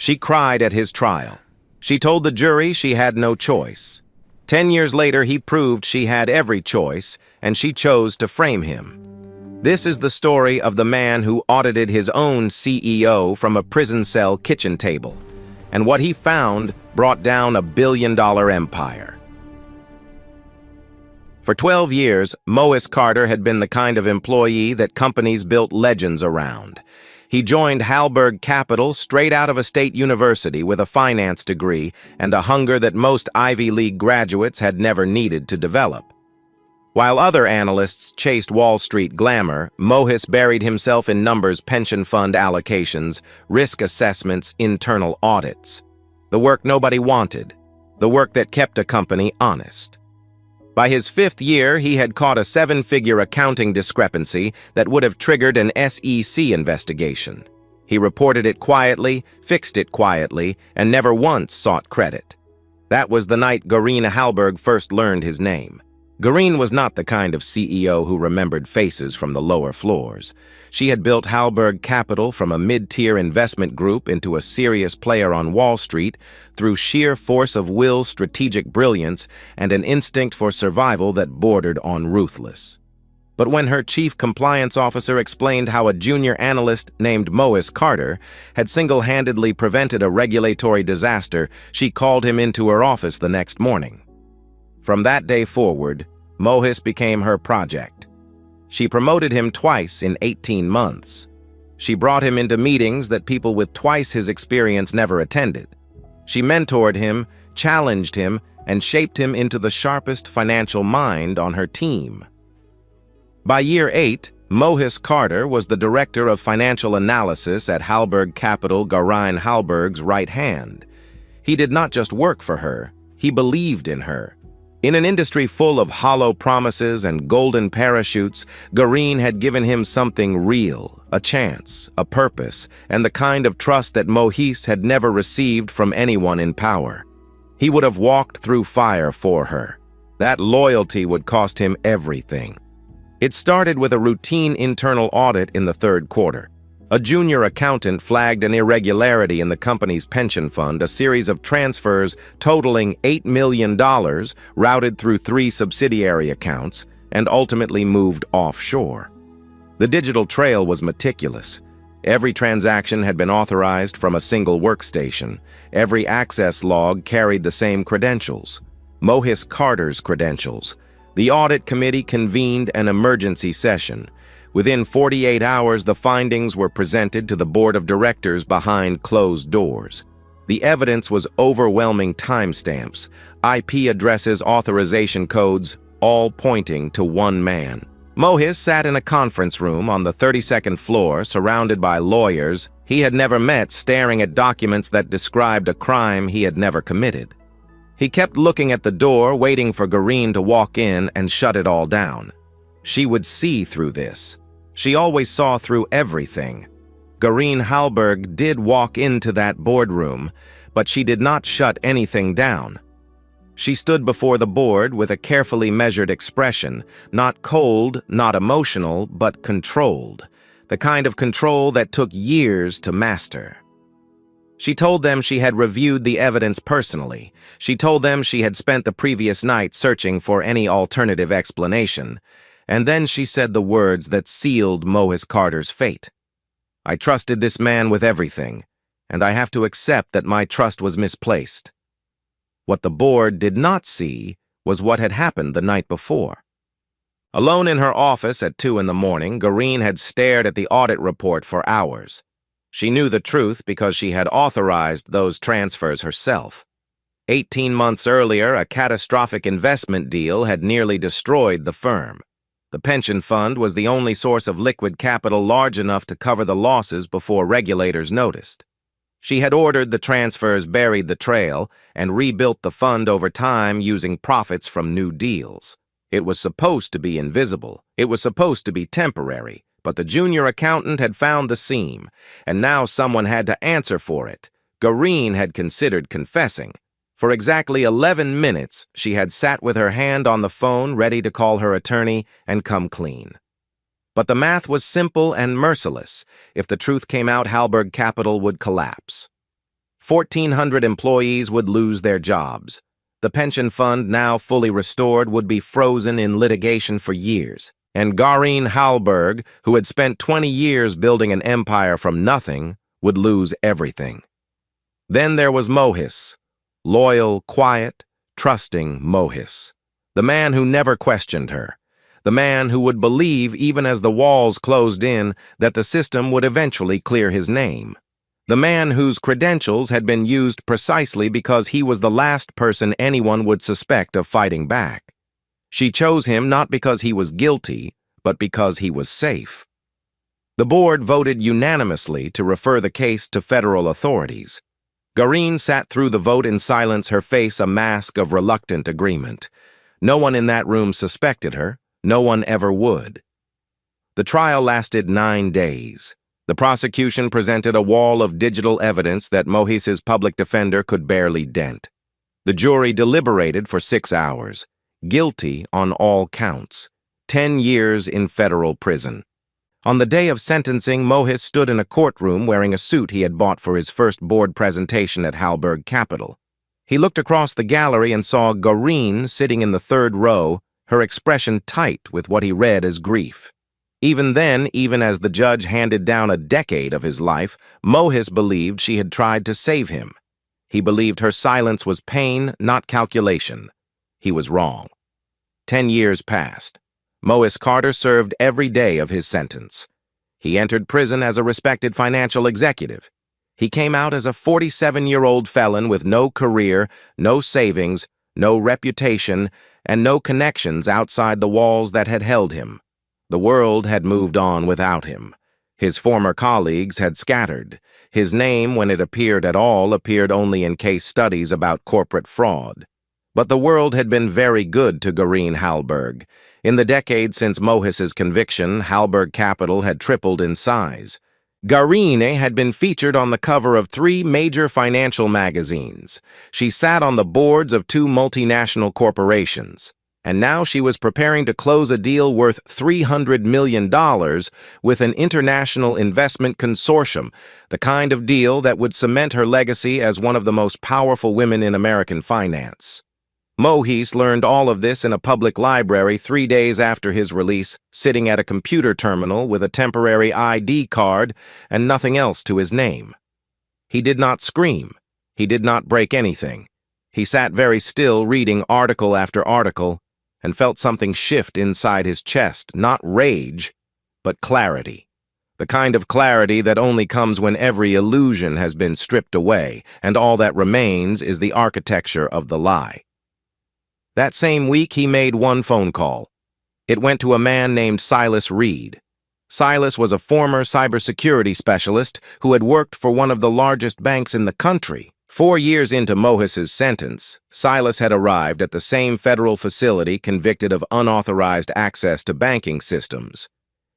She cried at his trial. She told the jury she had no choice. 10 years later, he proved she had every choice, and she chose to frame him. This is the story of the man who audited his own CEO from a prison cell kitchen table, and what he found brought down $1 billion empire. For 12 years, Mois Carter had been the kind of employee that companies built legends around. He joined Hallberg Capital straight out of a state university with a finance degree and a hunger that most Ivy League graduates had never needed to develop. While other analysts chased Wall Street glamour, Mohis buried himself in numbers, pension fund allocations, risk assessments, internal audits. The work nobody wanted, the work that kept a company honest. By his 5th year, he had caught a 7-figure accounting discrepancy that would have triggered an SEC investigation. He reported it quietly, fixed it quietly, and never once sought credit. That was the night Garine Hallberg first learned his name. Garine was not the kind of CEO who remembered faces from the lower floors. She had built Hallberg Capital from a mid-tier investment group into a serious player on Wall Street through sheer force of will, strategic brilliance, and an instinct for survival that bordered on ruthless. But when her chief compliance officer explained how a junior analyst named Mois Carter had single-handedly prevented a regulatory disaster, she called him into her office the next morning. From that day forward, Mohis became her project. She promoted him twice in 18 months. She brought him into meetings that people with twice his experience never attended. She mentored him, challenged him, and shaped him into the sharpest financial mind on her team. By year 8, Mohis Carter was the director of financial analysis at Hallberg Capital, Garine Hallberg's right hand. He did not just work for her, he believed in her. In an industry full of hollow promises and golden parachutes, Garine had given him something real, a chance, a purpose, and the kind of trust that Mohis had never received from anyone in power. He would have walked through fire for her. That loyalty would cost him everything. It started with a routine internal audit in the 3rd quarter. A junior accountant flagged an irregularity in the company's pension fund, a series of transfers totaling $8 million routed through 3 subsidiary accounts and ultimately moved offshore. The digital trail was meticulous. Every transaction had been authorized from a single workstation. Every access log carried the same credentials, Mohis Carter's credentials. The audit committee convened an emergency session. Within 48 hours, the findings were presented to the board of directors behind closed doors. The evidence was overwhelming timestamps, IP addresses, authorization codes, all pointing to one man. Mohis sat in a conference room on the 32nd floor, surrounded by lawyers he had never met, staring at documents that described a crime he had never committed. He kept looking at the door, waiting for Garine to walk in and shut it all down. She would see through this. She always saw through everything. Garine Hallberg did walk into that boardroom, but she did not shut anything down. She stood before the board with a carefully measured expression, not cold, not emotional, but controlled, the kind of control that took years to master. She told them she had reviewed the evidence personally. She told them she had spent the previous night searching for any alternative explanation. And then she said the words that sealed Mohis Carter's fate. I trusted this man with everything, and I have to accept that my trust was misplaced. What the board did not see was what had happened the night before. Alone in her office at 2 in the morning, Garine had stared at the audit report for hours. She knew the truth because she had authorized those transfers herself. 18 months earlier, a catastrophic investment deal had nearly destroyed the firm. The pension fund was the only source of liquid capital large enough to cover the losses before regulators noticed. She had ordered the transfers buried the trail and rebuilt the fund over time using profits from new deals. It was supposed to be invisible. It was supposed to be temporary, but the junior accountant had found the seam, and now someone had to answer for it. Garine had considered confessing. For exactly 11 minutes, she had sat with her hand on the phone ready to call her attorney and come clean. But the math was simple and merciless. If the truth came out, Hallberg Capital would collapse. 1,400 employees would lose their jobs. The pension fund, now fully restored, would be frozen in litigation for years. And Garin Halberg, who had spent 20 years building an empire from nothing, would lose everything. Then there was Mohis, loyal, quiet, trusting Mohis, the man who never questioned her, the man who would believe, even as the walls closed in, that the system would eventually clear his name. The man whose credentials had been used precisely because he was the last person anyone would suspect of fighting back. She chose him not because he was guilty, but because he was safe. The board voted unanimously to refer the case to federal authorities. Garin sat through the vote in silence, her face a mask of reluctant agreement. No one in that room suspected her. No one ever would. The trial lasted 9 days. The prosecution presented a wall of digital evidence that Mohis's public defender could barely dent. The jury deliberated for 6 hours. Guilty on all counts. 10 years in federal prison. On the day of sentencing, Mohis stood in a courtroom wearing a suit he had bought for his first board presentation at Halberg Capital. He looked across the gallery and saw Garin sitting in the 3rd row, her expression tight with what he read as grief. Even then, even as the judge handed down a decade of his life, Mohis believed she had tried to save him. He believed her silence was pain, not calculation. He was wrong. 10 years passed. Mohis Carter served every day of his sentence. He entered prison as a respected financial executive. He came out as a 47-year-old felon with no career, no savings, no reputation, and no connections outside the walls that had held him. The world had moved on without him. His former colleagues had scattered. His name, when it appeared at all, appeared only in case studies about corporate fraud. But the world had been very good to Garin Halberg. In the decade since Mohis's conviction, Halberg Capital had tripled in size. Garine had been featured on the cover of 3 major financial magazines. She sat on the boards of 2 multinational corporations. And now she was preparing to close a deal worth $300 million with an international investment consortium, the kind of deal that would cement her legacy as one of the most powerful women in American finance. Mohis learned all of this in a public library 3 days after his release, sitting at a computer terminal with a temporary ID card and nothing else to his name. He did not scream. He did not break anything. He sat very still, reading article after article, and felt something shift inside his chest, not rage, but clarity. The kind of clarity that only comes when every illusion has been stripped away, and all that remains is the architecture of the lie. That same week, he made one phone call. It went to a man named Silas Reed. Silas was a former cybersecurity specialist who had worked for one of the largest banks in the country. 4 years into Mohis's sentence, Silas had arrived at the same federal facility convicted of unauthorized access to banking systems.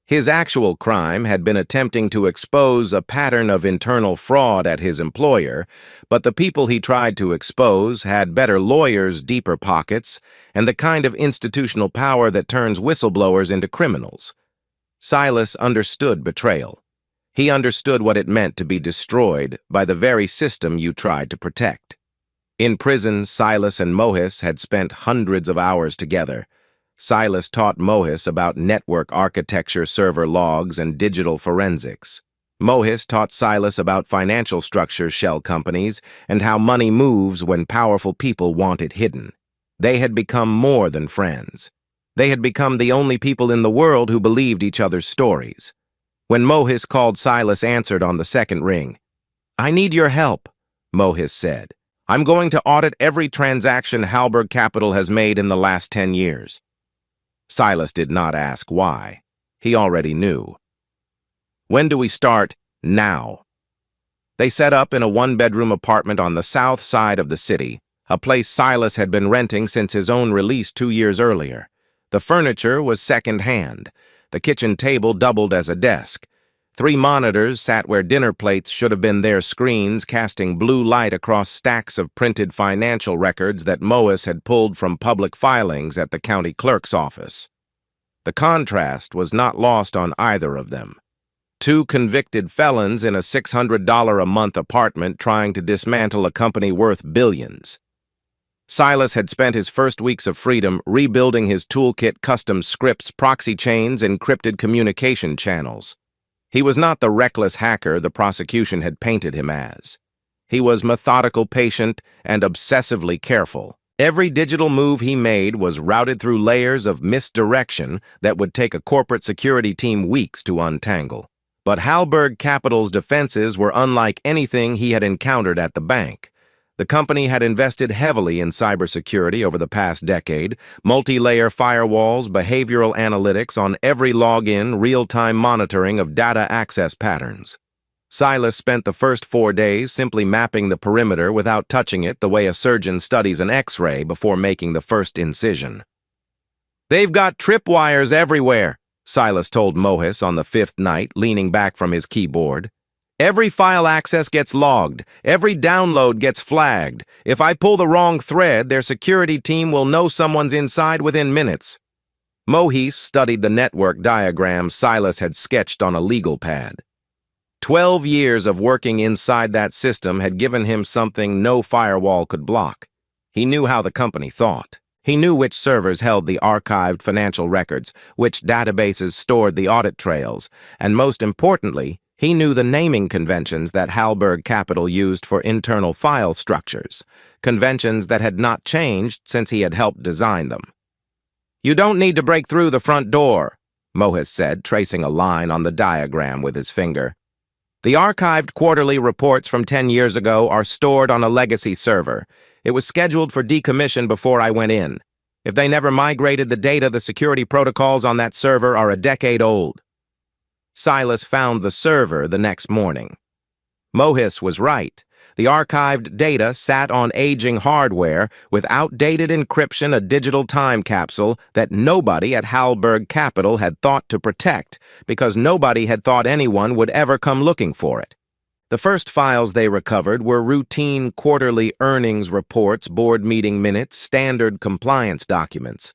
His actual crime had been attempting to expose a pattern of internal fraud at his employer, but the people he tried to expose had better lawyers, deeper pockets, and the kind of institutional power that turns whistleblowers into criminals. Silas understood betrayal. He understood what it meant to be destroyed by the very system you tried to protect. In prison, Silas and Mohis had spent hundreds of hours together. Silas taught Mohis about network architecture, server logs, and digital forensics. Mohis taught Silas about financial structure shell companies and how money moves when powerful people want it hidden. They had become more than friends. They had become the only people in the world who believed each other's stories. When Mohis called, Silas answered on the second ring. "I need your help," Mohis said. "I'm going to audit every transaction Halberg Capital has made in the last 10 years. Silas did not ask why. He already knew. "When do we start?" "Now." They set up in a 1-bedroom apartment on the south side of the city, a place Silas had been renting since his own release 2 years earlier. The furniture was second-hand. The kitchen table doubled as a desk. 3 monitors sat where dinner plates should have been their screens, casting blue light across stacks of printed financial records that Mohis had pulled from public filings at the county clerk's office. The contrast was not lost on either of them. 2 convicted felons in a $600 a month apartment trying to dismantle a company worth billions. Silas had spent his first weeks of freedom rebuilding his toolkit custom scripts, proxy chains, encrypted communication channels. He was not the reckless hacker the prosecution had painted him as. He was methodical, patient, and obsessively careful. Every digital move he made was routed through layers of misdirection that would take a corporate security team weeks to untangle. But Halberg Capital's defenses were unlike anything he had encountered at the bank. The company had invested heavily in cybersecurity over the past decade, multi-layer firewalls, behavioral analytics on every login, real-time monitoring of data access patterns. Silas spent the first 4 days simply mapping the perimeter without touching it the way a surgeon studies an X-ray before making the first incision. "They've got tripwires everywhere," Silas told Mohis on the 5th night, leaning back from his keyboard. "Every file access gets logged. Every download gets flagged. If I pull the wrong thread, their security team will know someone's inside within minutes." Mohis studied the network diagram Silas had sketched on a legal pad. 12 years of working inside that system had given him something no firewall could block. He knew how the company thought. He knew which servers held the archived financial records, which databases stored the audit trails, and most importantly, he knew the naming conventions that Halberg Capital used for internal file structures, conventions that had not changed since he had helped design them. "You don't need to break through the front door," Mohis said, tracing a line on the diagram with his finger. "The archived quarterly reports from 10 years ago are stored on a legacy server. It was scheduled for decommission before I went in. If they never migrated the data, the security protocols on that server are a decade old." Silas found the server the next morning. Mohis was right. The archived data sat on aging hardware with outdated encryption, a digital time capsule that nobody at Halberg Capital had thought to protect because nobody had thought anyone would ever come looking for it. The first files they recovered were routine quarterly earnings reports, board meeting minutes, standard compliance documents.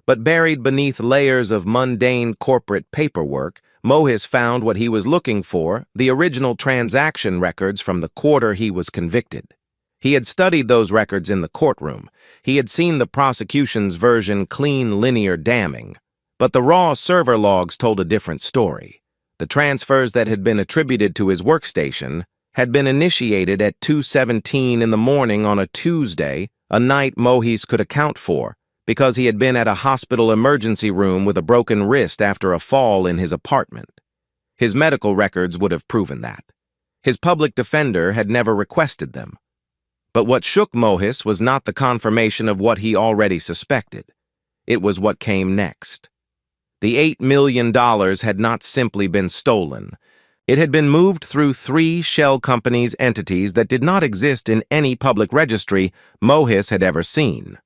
But buried beneath layers of mundane corporate paperwork, Mohis found what he was looking for, the original transaction records from the quarter he was convicted. He had studied those records in the courtroom. He had seen the prosecution's version clean linear damning. But the raw server logs told a different story. The transfers that had been attributed to his workstation had been initiated at 2:17 in the morning on a Tuesday, a night Mohis could account for, because he had been at a hospital emergency room with a broken wrist after a fall in his apartment. His medical records would have proven that. His public defender had never requested them. But what shook Mohis was not the confirmation of what he already suspected. It was what came next. The $8 million had not simply been stolen. It had been moved through 3 shell companies' entities that did not exist in any public registry Mohis had ever seen.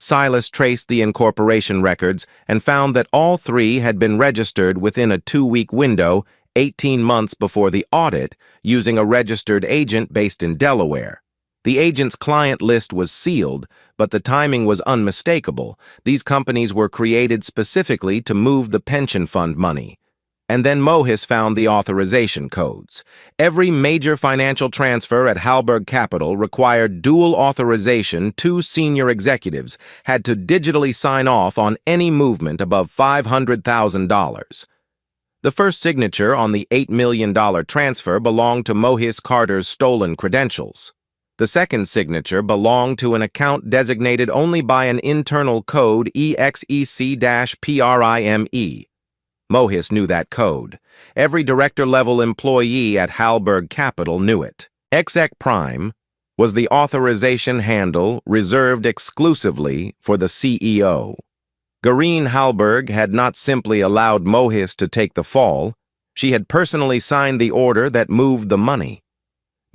Silas traced the incorporation records and found that all 3 had been registered within a 2-week window, 18 months before the audit, using a registered agent based in Delaware. The agent's client list was sealed, but the timing was unmistakable. These companies were created specifically to move the pension fund money. And then Mohis found the authorization codes. Every major financial transfer at Halberg Capital required dual authorization. 2 senior executives had to digitally sign off on any movement above $500,000. The first signature on the $8 million transfer belonged to Mohis Carter's stolen credentials. The second signature belonged to an account designated only by an internal code EXEC-PRIME. Mohis knew that code. Every director-level employee at Halberg Capital knew it. Exec Prime was the authorization handle reserved exclusively for the CEO. Garine Halberg had not simply allowed Mohis to take the fall. She had personally signed the order that moved the money.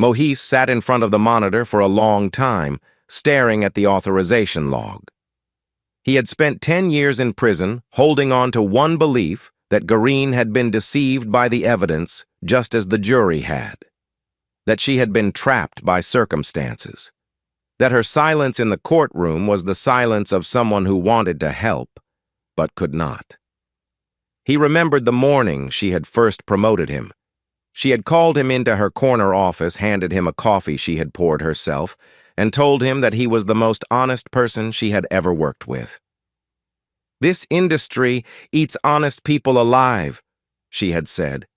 Mohis sat in front of the monitor for a long time, staring at the authorization log. He had spent 10 years in prison, holding on to one belief, that Garine had been deceived by the evidence, just as the jury had. That she had been trapped by circumstances. That her silence in the courtroom was the silence of someone who wanted to help, but could not. He remembered the morning she had first promoted him. She had called him into her corner office, handed him a coffee she had poured herself, and told him that he was the most honest person she had ever worked with. "This industry eats honest people alive," she had said.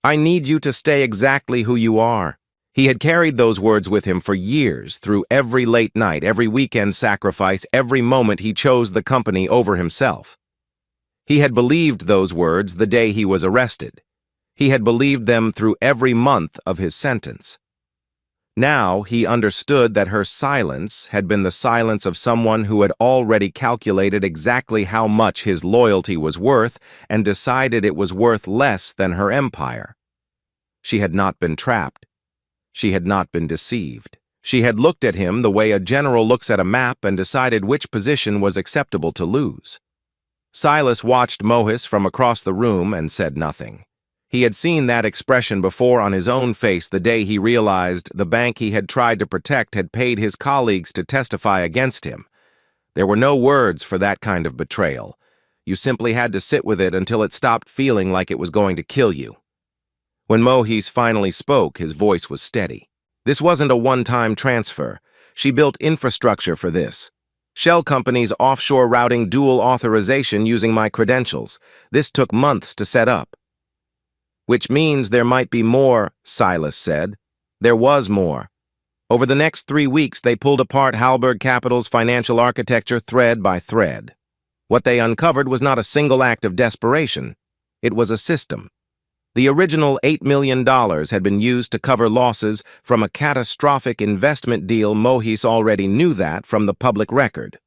"I need you to stay exactly who you are." He had carried those words with him for years, through every late night, every weekend sacrifice, every moment he chose the company over himself. He had believed those words the day he was arrested. He had believed them through every month of his sentence. Now he understood that her silence had been the silence of someone who had already calculated exactly how much his loyalty was worth and decided it was worth less than her empire. She had not been trapped. She had not been deceived. She had looked at him the way a general looks at a map and decided which position was acceptable to lose. Silas watched Mohis from across the room and said nothing. He had seen that expression before on his own face the day he realized the bank he had tried to protect had paid his colleagues to testify against him. There were no words for that kind of betrayal. You simply had to sit with it until it stopped feeling like it was going to kill you. When Mohis finally spoke, his voice was steady. This wasn't a one-time transfer. She built infrastructure for this. Shell companies offshore routing dual authorization using my credentials. This took months to set up. "Which means there might be more," Silas said. There was more. Over the next 3 weeks, they pulled apart Halberg Capital's financial architecture thread by thread. What they uncovered was not a single act of desperation. It was a system. The original $8 million had been used to cover losses from a catastrophic investment deal. Mohis already knew that from the public record.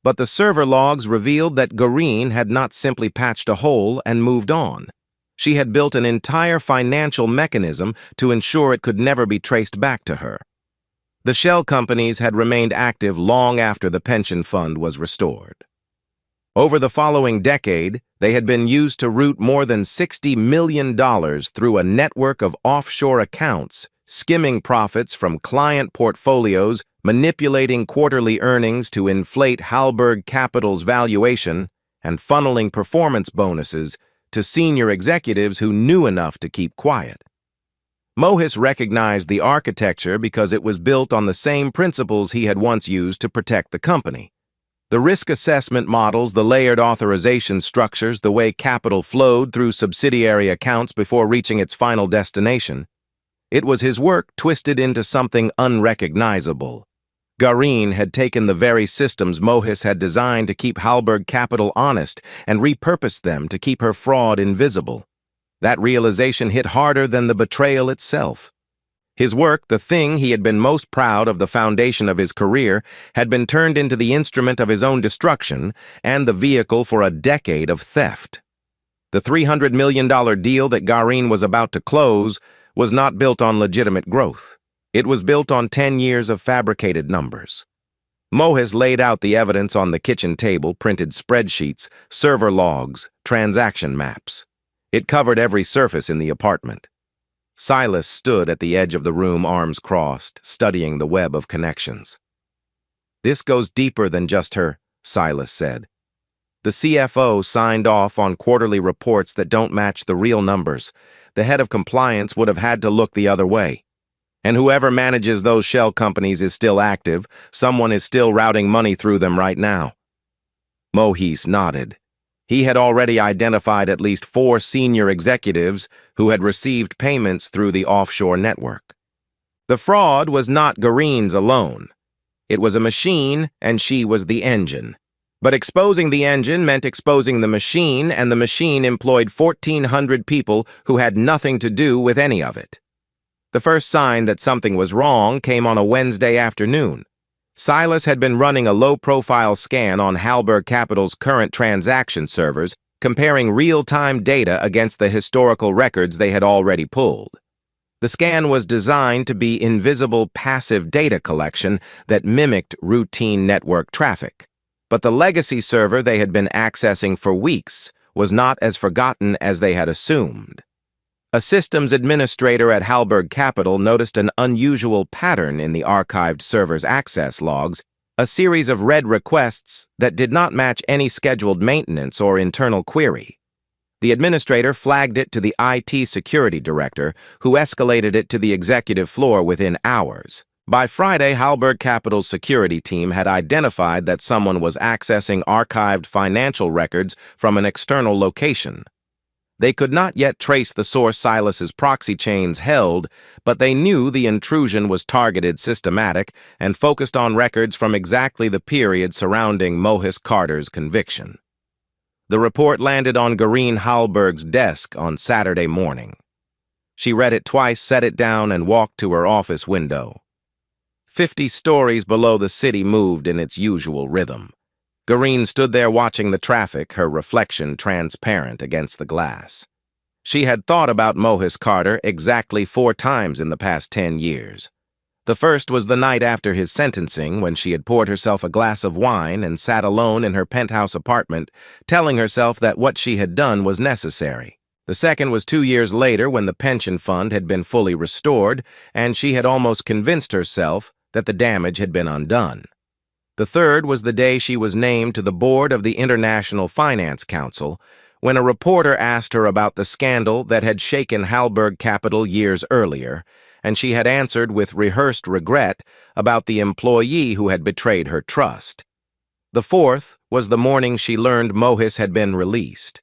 But the server logs revealed that Garine had not simply patched a hole and moved on. She had built an entire financial mechanism to ensure it could never be traced back to her. The shell companies had remained active long after the pension fund was restored. Over the following decade, they had been used to route more than $60 million through a network of offshore accounts, skimming profits from client portfolios, manipulating quarterly earnings to inflate Halberg Capital's valuation, and funneling performance bonuses to senior executives who knew enough to keep quiet. Mohis recognized the architecture because it was built on the same principles he had once used to protect the company. The risk assessment models, the layered authorization structures, the way capital flowed through subsidiary accounts before reaching its final destination. It was his work twisted into something unrecognizable. Garine had taken the very systems Mohis had designed to keep Halberg Capital honest and repurposed them to keep her fraud invisible. That realization hit harder than the betrayal itself. His work, the thing he had been most proud of, the foundation of his career, had been turned into the instrument of his own destruction and the vehicle for a decade of theft. The $300 million deal that Garine was about to close was not built on legitimate growth. It was built on 10 years of fabricated numbers. Mohis laid out the evidence on the kitchen table, printed spreadsheets, server logs, transaction maps. It covered every surface in the apartment. Silas stood at the edge of the room, arms crossed, studying the web of connections. "This goes deeper than just her," Silas said. "The CFO signed off on quarterly reports that don't match the real numbers. The head of compliance would have had to look the other way. And whoever manages those shell companies is still active. Someone is still routing money through them right now." Mohis nodded. He had already identified at least 4 senior executives who had received payments through the offshore network. The fraud was not Garine's alone. It was a machine, and she was the engine. But exposing the engine meant exposing the machine, and the machine employed 1,400 people who had nothing to do with any of it. The first sign that something was wrong came on a Wednesday afternoon. Silas had been running a low-profile scan on Halberg Capital's current transaction servers, comparing real-time data against the historical records they had already pulled. The scan was designed to be invisible, passive data collection that mimicked routine network traffic. But the legacy server they had been accessing for weeks was not as forgotten as they had assumed. A systems administrator at Halberg Capital noticed an unusual pattern in the archived server's access logs, a series of read requests that did not match any scheduled maintenance or internal query. The administrator flagged it to the IT security director, who escalated it to the executive floor within hours. By Friday, Halberg Capital's security team had identified that someone was accessing archived financial records from an external location. They could not yet trace the source Silas's proxy chains held, but they knew the intrusion was targeted, systematic, and focused on records from exactly the period surrounding Mohis Carter's conviction. The report landed on Garine Halberg's desk on Saturday morning. She read it twice, set it down, and walked to her office window. 50 stories below the city moved in its usual rhythm. Garine stood there watching the traffic, her reflection transparent against the glass. She had thought about Mohis Carter exactly 4 times in the past 10 years. The first was the night after his sentencing, when she had poured herself a glass of wine and sat alone in her penthouse apartment, telling herself that what she had done was necessary. The second was 2 years later, when the pension fund had been fully restored, and she had almost convinced herself that the damage had been undone. The third was the day she was named to the board of the International Finance Council, when a reporter asked her about the scandal that had shaken Halberg Capital years earlier, and she had answered with rehearsed regret about the employee who had betrayed her trust. The fourth was the morning she learned Mohis had been released.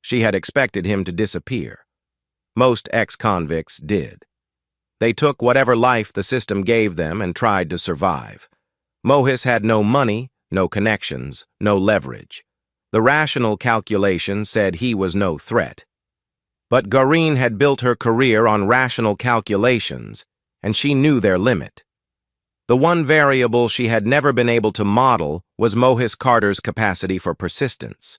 She had expected him to disappear. Most ex-convicts did. They took whatever life the system gave them and tried to survive. Mohis had no money, no connections, no leverage. The rational calculation said he was no threat. But Garine had built her career on rational calculations, and she knew their limit. The one variable she had never been able to model was Mohis Carter's capacity for persistence.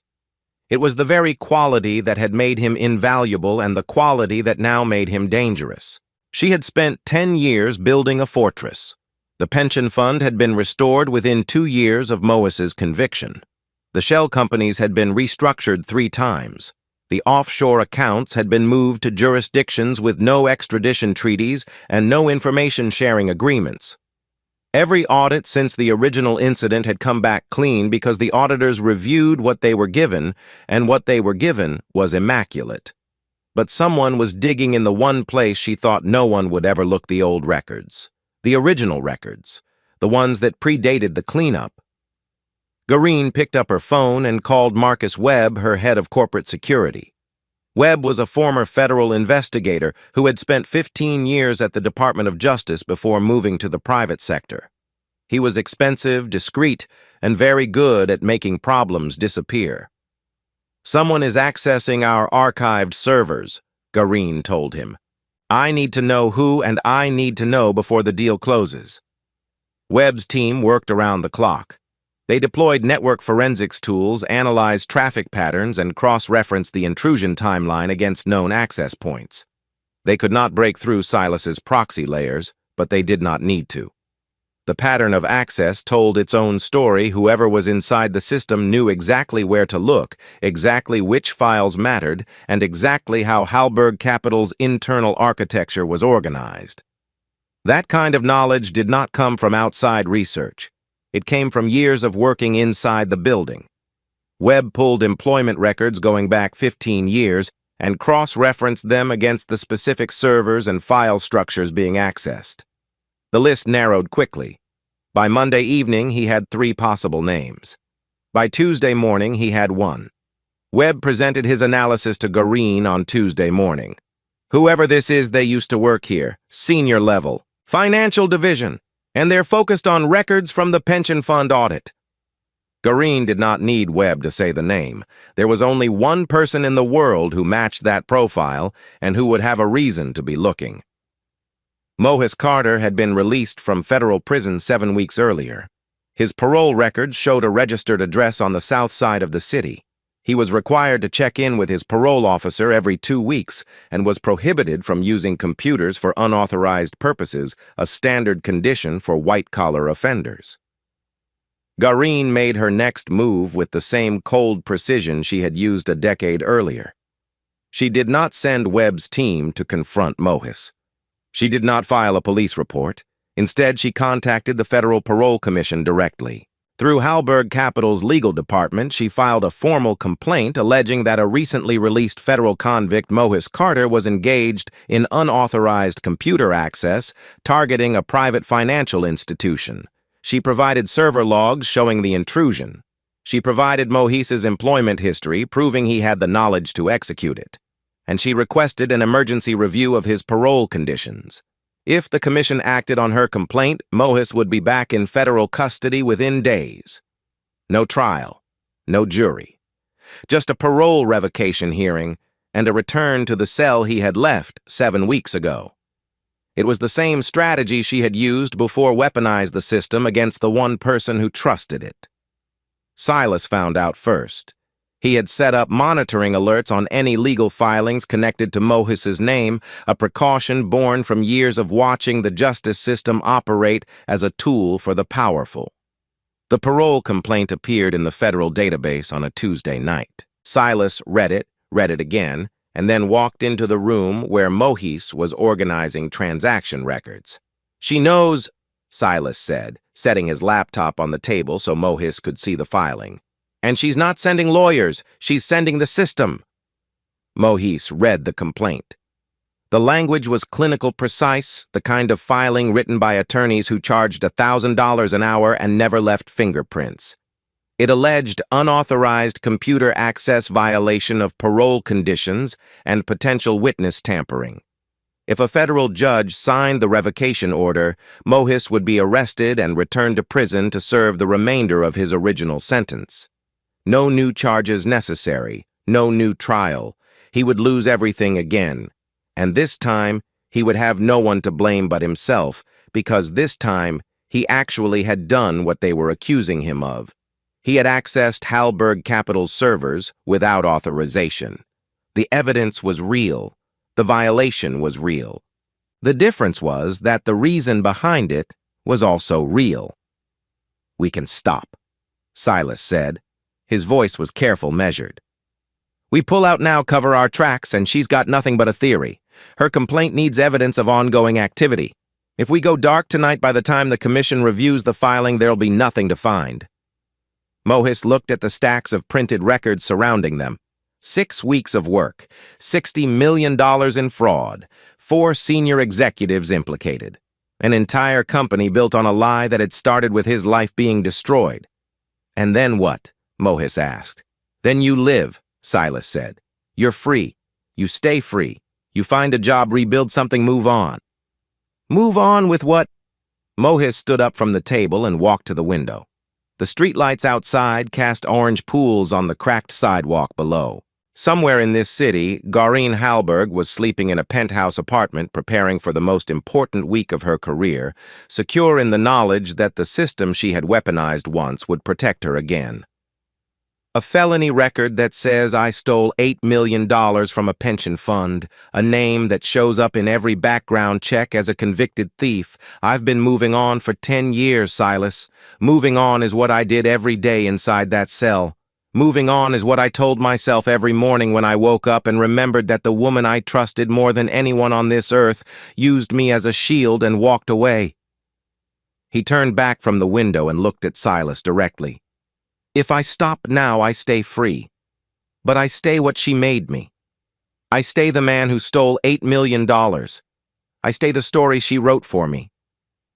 It was the very quality that had made him invaluable and the quality that now made him dangerous. She had spent 10 years building a fortress. The pension fund had been restored within 2 years of Mohis's conviction. The shell companies had been restructured 3 times. The offshore accounts had been moved to jurisdictions with no extradition treaties and no information-sharing agreements. Every audit since the original incident had come back clean because the auditors reviewed what they were given, and what they were given was immaculate. But someone was digging in the one place she thought no one would ever look: the old records. The original records. The ones that predated the cleanup. Garine picked up her phone and called Marcus Webb, her head of corporate security. Webb was a former federal investigator who had spent 15 years at the Department of Justice before moving to the private sector. He was expensive, discreet, and very good at making problems disappear. "Someone is accessing our archived servers," Garine told him. "I need to know who, and I need to know before the deal closes." Webb's team worked around the clock. They deployed network forensics tools, analyzed traffic patterns, and cross-referenced the intrusion timeline against known access points. They could not break through Silas's proxy layers, but they did not need to. The pattern of access told its own story. Whoever was inside the system knew exactly where to look, exactly which files mattered, and exactly how Halberg Capital's internal architecture was organized. That kind of knowledge did not come from outside research. It came from years of working inside the building. Webb pulled employment records going back 15 years and cross-referenced them against the specific servers and file structures being accessed. The list narrowed quickly. By Monday evening, he had 3 possible names. By Tuesday morning, he had 1. Webb presented his analysis to Garine on Tuesday morning. "Whoever this is, they used to work here, senior level, financial division, and they're focused on records from the pension fund audit." Garine did not need Webb to say the name. There was only one person in the world who matched that profile and who would have a reason to be looking. Mohis Carter had been released from federal prison 7 weeks earlier. His parole records showed a registered address on the south side of the city. He was required to check in with his parole officer every 2 weeks and was prohibited from using computers for unauthorized purposes, a standard condition for white-collar offenders. Garine made her next move with the same cold precision she had used a decade earlier. She did not send Webb's team to confront Mohis. She did not file a police report. Instead, she contacted the Federal Parole Commission directly. Through Halberg Capital's legal department, she filed a formal complaint alleging that a recently released federal convict, Mohis Carter, was engaged in unauthorized computer access, targeting a private financial institution. She provided server logs showing the intrusion. She provided Mohis's employment history, proving he had the knowledge to execute it. And she requested an emergency review of his parole conditions. If the commission acted on her complaint, Mohis would be back in federal custody within days. No trial, no jury. Just a parole revocation hearing and a return to the cell he had left 7 weeks ago. It was the same strategy she had used before weaponized the system against the one person who trusted it. Silas found out first. He had set up monitoring alerts on any legal filings connected to Mohis's name, a precaution born from years of watching the justice system operate as a tool for the powerful. The parole complaint appeared in the federal database on a Tuesday night. Silas read it again, and then walked into the room where Mohis was organizing transaction records. "She knows," Silas said, setting his laptop on the table so Mohis could see the filing. "And she's not sending lawyers, she's sending the system." Mohis read the complaint. The language was clinical precise, the kind of filing written by attorneys who charged $1,000 an hour and never left fingerprints. It alleged unauthorized computer access violation of parole conditions and potential witness tampering. If a federal judge signed the revocation order, Mohis would be arrested and returned to prison to serve the remainder of his original sentence. No new charges necessary, no new trial. He would lose everything again. And this time, he would have no one to blame but himself, because this time, he actually had done what they were accusing him of. He had accessed Halberg Capital's servers without authorization. The evidence was real. The violation was real. The difference was that the reason behind it was also real. "We can stop," Silas said. His voice was careful, measured. "We pull out now, cover our tracks, and she's got nothing but a theory. Her complaint needs evidence of ongoing activity. If we go dark tonight, by the time the commission reviews the filing, there'll be nothing to find." Mohis looked at the stacks of printed records surrounding them. 6 weeks of work, $60 million in fraud, 4 senior executives implicated. An entire company built on a lie that had started with his life being destroyed. "And then what?" Mohis asked. "Then you live," Silas said. "You're free. You stay free. You find a job, rebuild something, move on." "Move on with what?" Mohis stood up from the table and walked to the window. The streetlights outside cast orange pools on the cracked sidewalk below. Somewhere in this city, Gaurine Halberg was sleeping in a penthouse apartment preparing for the most important week of her career, secure in the knowledge that the system she had weaponized once would protect her again. A felony record that says I stole $8 million from a pension fund, a name that shows up in every background check as a convicted thief. I've been moving on for 10 years, Silas. Moving on is what I did every day inside that cell. Moving on is what I told myself every morning when I woke up and remembered that the woman I trusted more than anyone on this earth used me as a shield and walked away. He turned back from the window and looked at Silas directly. "If I stop now, I stay free. But I stay what she made me. I stay the man who stole $8 million. I stay the story she wrote for me.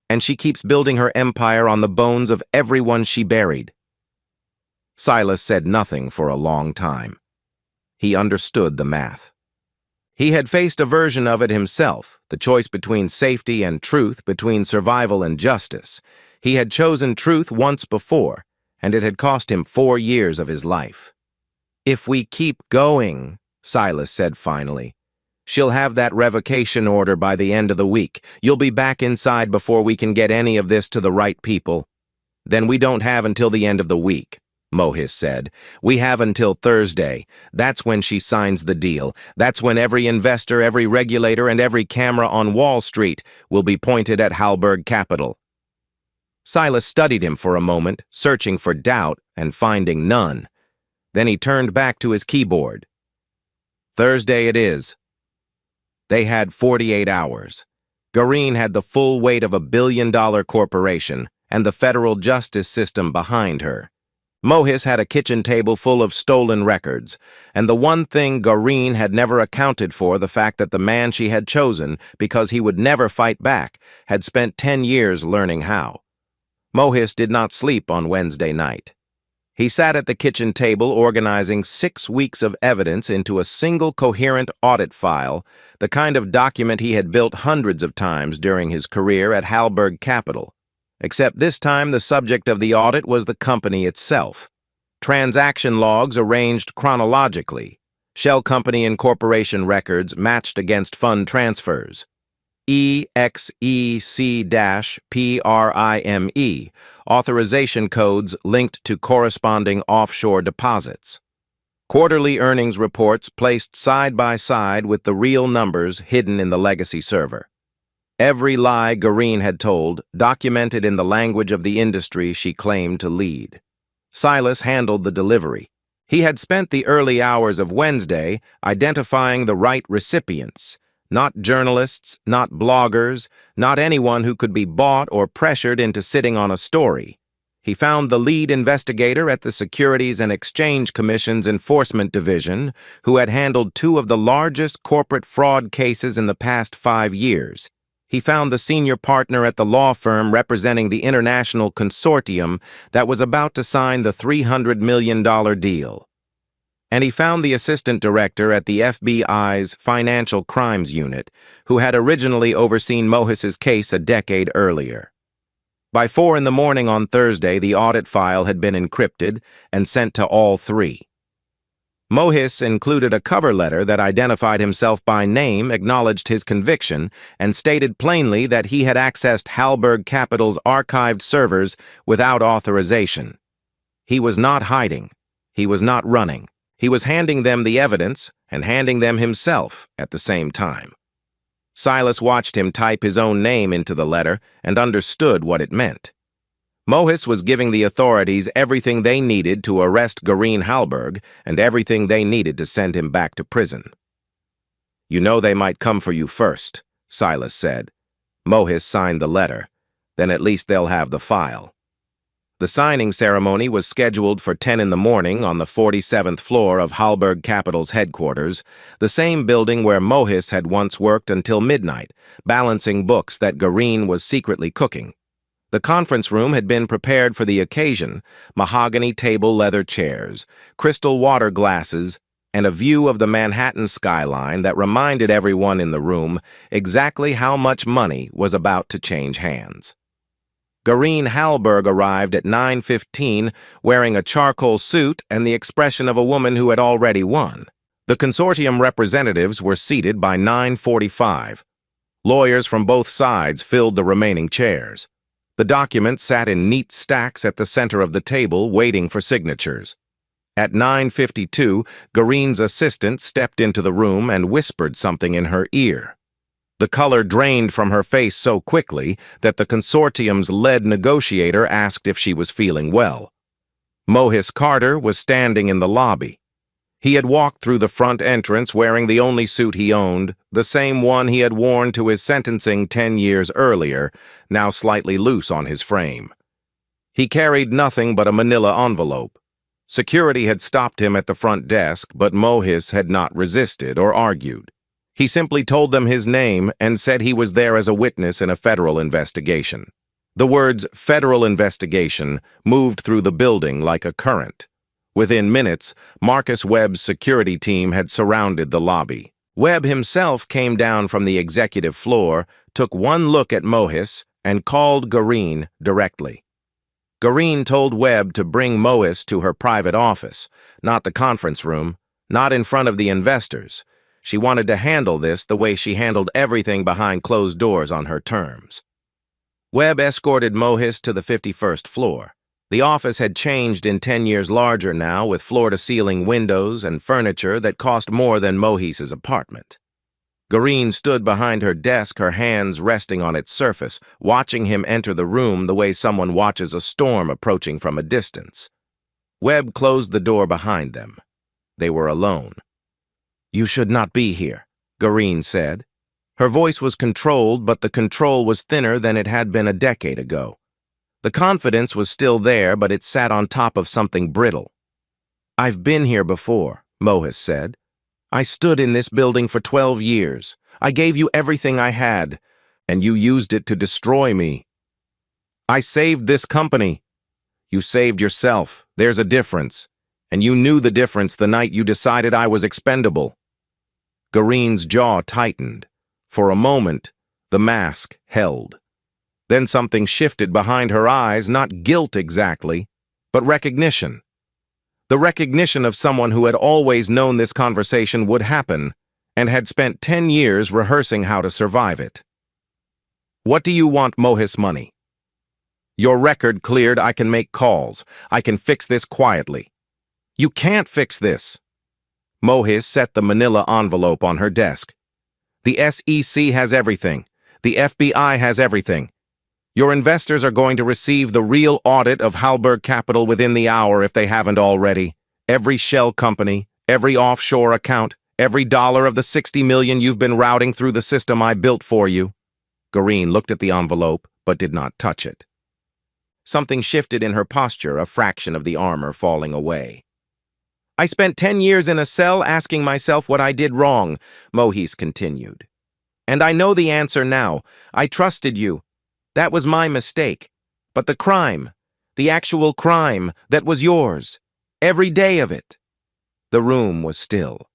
And she keeps building her empire on the bones of everyone she buried." Silas said nothing for a long time. He understood the math. He had faced a version of it himself, the choice between safety and truth, between survival and justice. He had chosen truth once before, and it had cost him 4 years of his life. "If we keep going," Silas said finally, "she'll have that revocation order by the end of the week. You'll be back inside before we can get any of this to the right people." "Then we don't have until the end of the week," Mohis said. "We have until Thursday. That's when she signs the deal. That's when every investor, every regulator, and every camera on Wall Street will be pointed at Halberg Capital." Silas studied him for a moment, searching for doubt and finding none. Then he turned back to his keyboard. "Thursday it is." They had 48 hours. Gaurine had the full weight of a billion-dollar corporation, and the federal justice system behind her. Mohis had a kitchen table full of stolen records, and the one thing Gaureen had never accounted for, the fact that the man she had chosen, because he would never fight back, had spent 10 years learning how. Mohis did not sleep on Wednesday night. He sat at the kitchen table organizing 6 weeks of evidence into a single coherent audit file, the kind of document he had built hundreds of times during his career at Halberg Capital. Except this time the subject of the audit was the company itself. Transaction logs arranged chronologically, shell company and corporation records matched against fund transfers, EXEC-PRIME, authorization codes linked to corresponding offshore deposits. Quarterly earnings reports placed side by side with the real numbers hidden in the legacy server. Every lie Gaureen had told, documented in the language of the industry she claimed to lead. Silas handled the delivery. He had spent the early hours of Wednesday identifying the right recipients, not journalists, not bloggers, not anyone who could be bought or pressured into sitting on a story. He found the lead investigator at the Securities and Exchange Commission's Enforcement Division, who had handled 2 of the largest corporate fraud cases in the past 5 years. He found the senior partner at the law firm representing the international consortium that was about to sign the $300 million deal. And he found the assistant director at the FBI's Financial Crimes Unit, who had originally overseen Mohis's case a decade earlier. By 4 in the morning on Thursday, the audit file had been encrypted and sent to all 3. Mohis included a cover letter that identified himself by name, acknowledged his conviction, and stated plainly that he had accessed Halberg Capital's archived servers without authorization. He was not hiding. He was not running. He was handing them the evidence and handing them himself at the same time. Silas watched him type his own name into the letter and understood what it meant. Mohis was giving the authorities everything they needed to arrest Gaureen Halberg and everything they needed to send him back to prison. "You know they might come for you first," Silas said. Mohis signed the letter. "Then at least they'll have the file." The signing ceremony was scheduled for 10 in the morning on the 47th floor of Halberg Capital's headquarters, the same building where Mohis had once worked until midnight, balancing books that Gaureen was secretly cooking. The conference room had been prepared for the occasion: mahogany table leather chairs, crystal water glasses, and a view of the Manhattan skyline that reminded everyone in the room exactly how much money was about to change hands. Gaureen Halberg arrived at 9:15 wearing a charcoal suit and the expression of a woman who had already won. The consortium representatives were seated by 9:45. Lawyers from both sides filled the remaining chairs. The documents sat in neat stacks at the center of the table, waiting for signatures. At 9:52, Gaureen's assistant stepped into the room and whispered something in her ear. The color drained from her face so quickly that the consortium's lead negotiator asked if she was feeling well. Mohis Carter was standing in the lobby. He had walked through the front entrance wearing the only suit he owned, the same one he had worn to his sentencing 10 years earlier, now slightly loose on his frame. He carried nothing but a manila envelope. Security had stopped him at the front desk, but Mohis had not resisted or argued. He simply told them his name and said he was there as a witness in a federal investigation. The words "federal investigation" moved through the building like a current. Within minutes, Marcus Webb's security team had surrounded the lobby. Webb himself came down from the executive floor, took one look at Mohis, and called Gaureen directly. Gaureen told Webb to bring Mohis to her private office, not the conference room, not in front of the investors. She wanted to handle this the way she handled everything behind closed doors on her terms. Webb escorted Mohis to the 51st floor. The office had changed in 10 years larger now, with floor-to-ceiling windows and furniture that cost more than Mohis's apartment. Gaureen stood behind her desk, her hands resting on its surface, watching him enter the room the way someone watches a storm approaching from a distance. Webb closed the door behind them. They were alone. "You should not be here," Gaureen said. Her voice was controlled, but the control was thinner than it had been a decade ago. The confidence was still there, but it sat on top of something brittle. "I've been here before," Mohis said. "I stood in this building for 12 years. I gave you everything I had, and you used it to destroy me. I saved this company. You saved yourself. There's a difference. And you knew the difference the night you decided I was expendable." Gareen's jaw tightened. For a moment, the mask held. Then something shifted behind her eyes, not guilt exactly, but recognition. The recognition of someone who had always known this conversation would happen and had spent 10 years rehearsing how to survive it. "What do you want, Mohis money?" "Your record cleared. I can make calls. I can fix this quietly." "You can't fix this." Mohis set the manila envelope on her desk. "The SEC has everything. The FBI has everything. Your investors are going to receive the real audit of Halberg Capital within the hour if they haven't already. Every shell company, every offshore account, every dollar of the 60 million you've been routing through the system I built for you." Gareen looked at the envelope, but did not touch it. Something shifted in her posture, a fraction of the armor falling away. "I spent 10 years in a cell asking myself what I did wrong," Mohis continued. "And I know the answer now. I trusted you. That was my mistake. But the crime, the actual crime, that was yours. Every day of it." The room was still.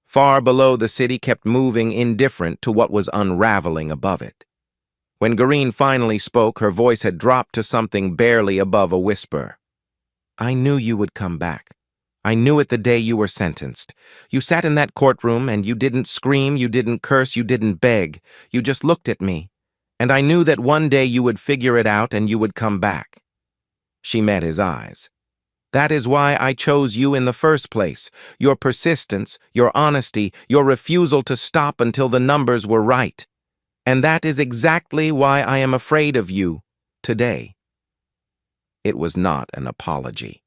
Far below, the city kept moving, indifferent to what was unraveling above it. When Gareen finally spoke, her voice had dropped to something barely above a whisper. "I knew you would come back. I knew it the day you were sentenced. You sat in that courtroom and you didn't scream, you didn't curse, you didn't beg. You just looked at me. And I knew that one day you would figure it out and you would come back." She met his eyes. "That is why I chose you in the first place. Your persistence, your honesty, your refusal to stop until the numbers were right. And that is exactly why I am afraid of you today." It was not an apology.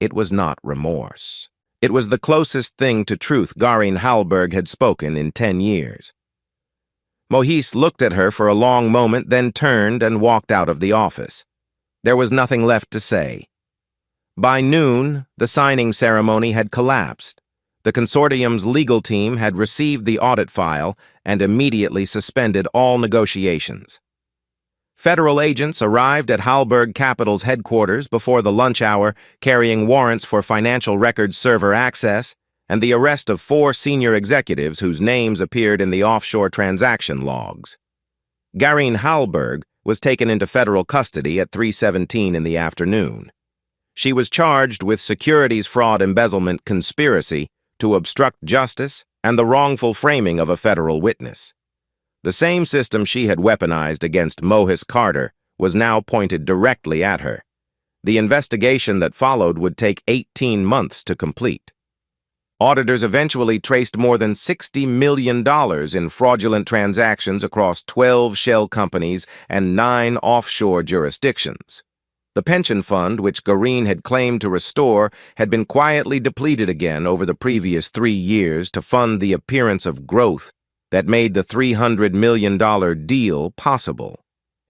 It was not remorse. It was the closest thing to truth Gareen Halberg had spoken in 10 years. Mohis looked at her for a long moment, then turned and walked out of the office. There was nothing left to say. By noon, the signing ceremony had collapsed. The consortium's legal team had received the audit file and immediately suspended all negotiations. Federal agents arrived at Halberg Capital's headquarters before the lunch hour, carrying warrants for financial records server access and the arrest of 4 senior executives whose names appeared in the offshore transaction logs. Gareen Halberg was taken into federal custody at 3:17 in the afternoon. She was charged with securities fraud embezzlement conspiracy to obstruct justice and the wrongful framing of a federal witness. The same system she had weaponized against Mohis Carter was now pointed directly at her. The investigation that followed would take 18 months to complete. Auditors eventually traced more than $60 million in fraudulent transactions across 12 shell companies and 9 offshore jurisdictions. The pension fund, which Gareen had claimed to restore, had been quietly depleted again over the previous 3 years to fund the appearance of growth that made the $300 million deal possible.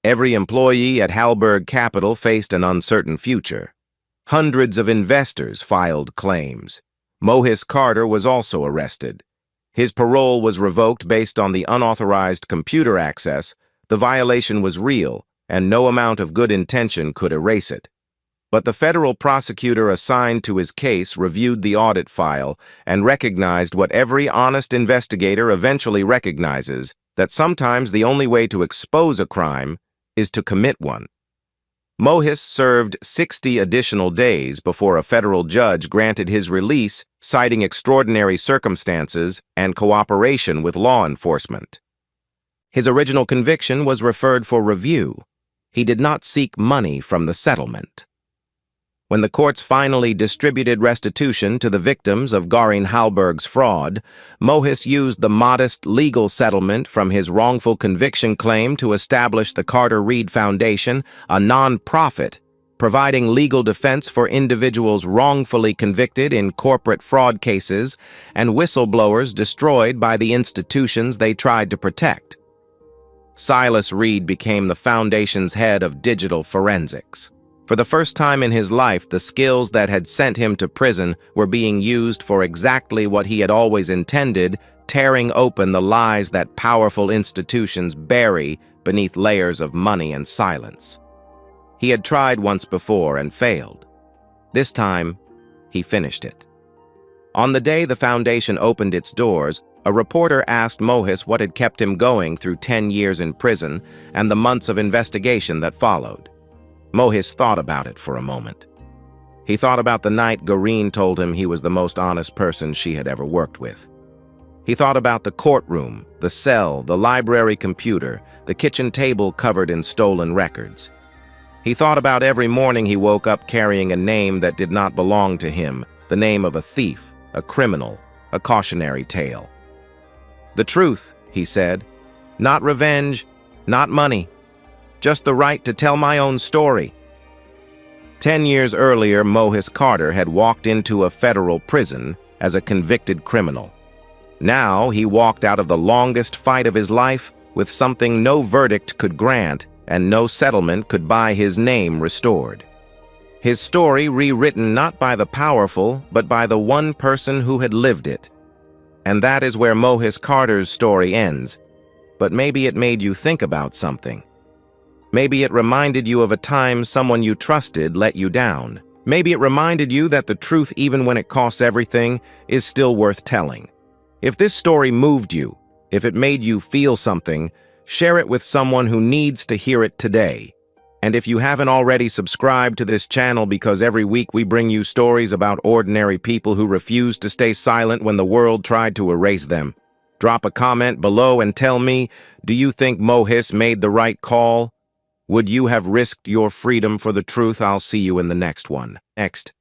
Every employee at Halberg Capital faced an uncertain future. Hundreds of investors filed claims. Mohis Carter was also arrested. His parole was revoked based on the unauthorized computer access. The violation was real, and no amount of good intention could erase it. But the federal prosecutor assigned to his case reviewed the audit file and recognized what every honest investigator eventually recognizes, that sometimes the only way to expose a crime is to commit one. Mohis served 60 additional days before a federal judge granted his release, citing extraordinary circumstances and cooperation with law enforcement. His original conviction was referred for review. He did not seek money from the settlement. When the courts finally distributed restitution to the victims of Gareen Halberg's fraud, Mohis used the modest legal settlement from his wrongful conviction claim to establish the Carter Reed Foundation, a non-profit, providing legal defense for individuals wrongfully convicted in corporate fraud cases and whistleblowers destroyed by the institutions they tried to protect. Silas Reed became the Foundation's head of digital forensics. For the first time in his life, the skills that had sent him to prison were being used for exactly what he had always intended, tearing open the lies that powerful institutions bury beneath layers of money and silence. He had tried once before and failed. This time, he finished it. On the day the Foundation opened its doors, a reporter asked Mohis what had kept him going through 10 years in prison and the months of investigation that followed. Mohis thought about it for a moment. He thought about the night Goreen told him he was the most honest person she had ever worked with. He thought about the courtroom, the cell, the library computer, the kitchen table covered in stolen records. He thought about every morning he woke up carrying a name that did not belong to him, the name of a thief, a criminal, a cautionary tale. The truth, he said. Not revenge, not money. Just the right to tell my own story. 10 years earlier, Mohis Carter had walked into a federal prison as a convicted criminal. Now he walked out of the longest fight of his life with something no verdict could grant and no settlement could buy his name restored. His story rewritten not by the powerful, but by the one person who had lived it. And that is where Mohis Carter's story ends. But maybe it made you think about something. Maybe it reminded you of a time someone you trusted let you down. Maybe it reminded you that the truth, even when it costs everything, is still worth telling. If this story moved you, if it made you feel something, share it with someone who needs to hear it today. And if you haven't already subscribed to this channel, because every week we bring you stories about ordinary people who refused to stay silent when the world tried to erase them. Drop a comment below and tell me, do you think Mohis made the right call? Would you have risked your freedom for the truth? I'll see you in the next one. Next.